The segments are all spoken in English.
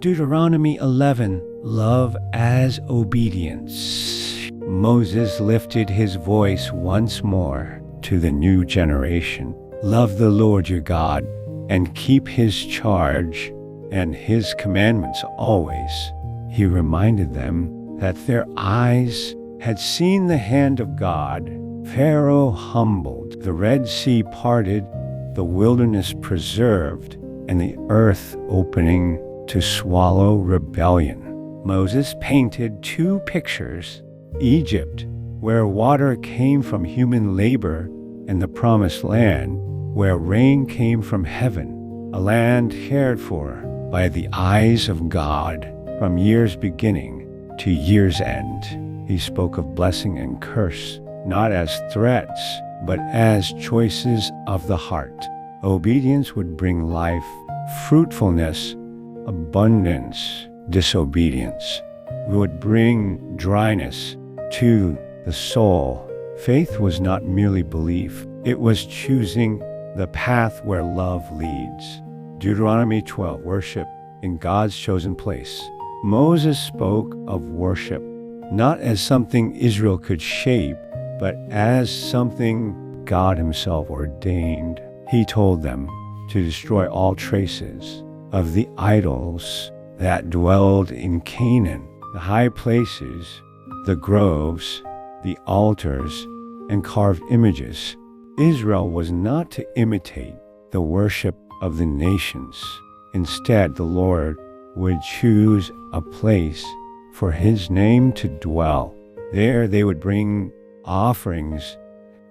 Deuteronomy 11, love as obedience. Moses lifted his voice once more to the new generation. Love the Lord your God and keep his charge and his commandments always. He reminded them that their eyes had seen the hand of God. Pharaoh humbled, the Red Sea parted, the wilderness preserved, and the earth opening to swallow rebellion. Moses painted two pictures: Egypt, where water came from human labor, and the Promised Land, where rain came from heaven, a land cared for by the eyes of God from year's beginning to year's end. He spoke of blessing and curse, not as threats, but as choices of the heart. Obedience would bring life, fruitfulness, abundance. Disobedience would bring dryness to the soul. Faith was not merely belief, it was choosing the path where love leads. Deuteronomy 12, worship in God's chosen place. Moses spoke of worship not as something Israel could shape, but as something God himself ordained. He told them to destroy all traces of the idols that dwelled in Canaan, the high places, the groves, the altars, and carved images. Israel was not to imitate the worship of the nations. Instead, the Lord would choose a place for his name to dwell. There they would bring offerings,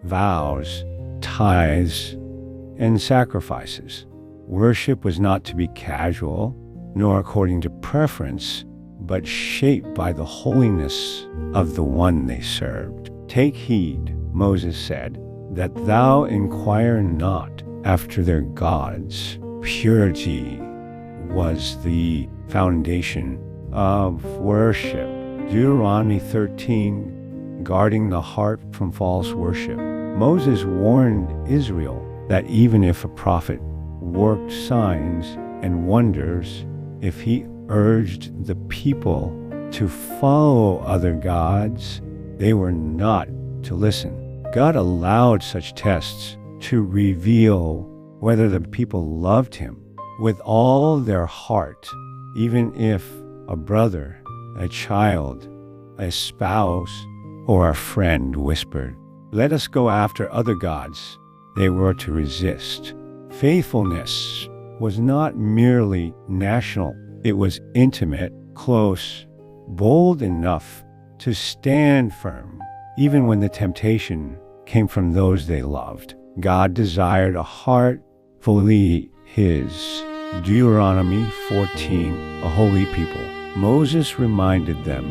vows, tithes, and sacrifices. Worship was not to be casual, nor according to preference, but shaped by the holiness of the one they served. Take heed, Moses said, that thou inquire not after their gods. Purity was the foundation of worship. Deuteronomy 13, guarding the heart from false worship. Moses warned Israel that even if a prophet worked signs and wonders, if he urged the people to follow other gods, they were not to listen. God allowed such tests to reveal whether the people loved him with all their heart, even if a brother, a child, a spouse, or a friend whispered, "Let us go after other gods." They were to resist. Faithfulness was not merely national, it was intimate, close, bold enough to stand firm, even when the temptation came from those they loved. God desired a heart fully his. Deuteronomy 14, a holy people. Moses reminded them,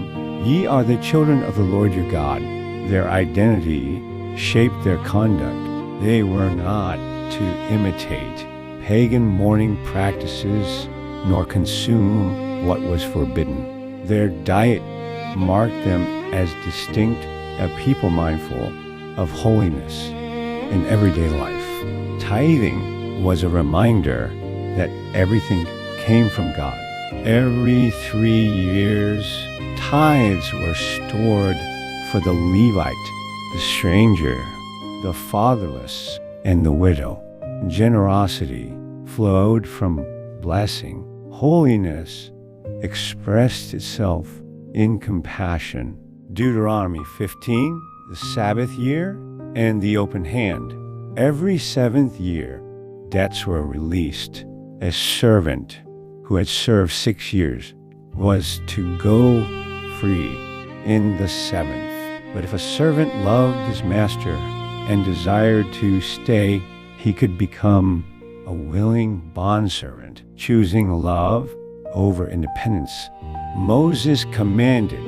"Ye are the children of the Lord your God." Their identity shaped their conduct. They were not to imitate pagan mourning practices nor consume what was forbidden. Their diet marked them as distinct, a people mindful of holiness in everyday life. Tithing was a reminder that everything came from God. Every 3 years, tithes were stored for the Levite, the stranger, the fatherless, and the widow. Generosity flowed from blessing. Holiness expressed itself in compassion. Deuteronomy 15, the Sabbath year, and the open hand. Every 7th year, debts were released. A servant who had served 6 years was to go free in the 7th. But if a servant loved his master and desired to stay, he could become a willing bondservant, choosing love over independence. Moses commanded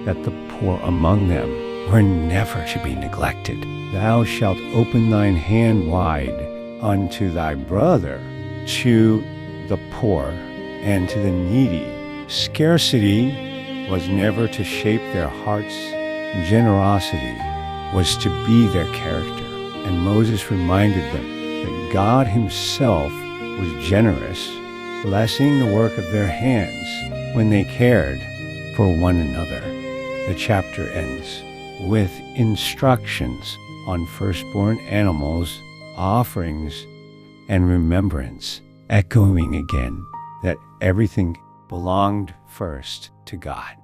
that the poor among them were never to be neglected. Thou shalt open thine hand wide unto thy brother, to the poor, and to the needy. Scarcity was never to shape their hearts. Generosity was to be their character. And Moses reminded them that God himself was generous blessing the work of their hands when they cared for one another. The chapter ends with instructions on firstborn animals, offerings, and remembrance, echoing again that everything belonged first to God.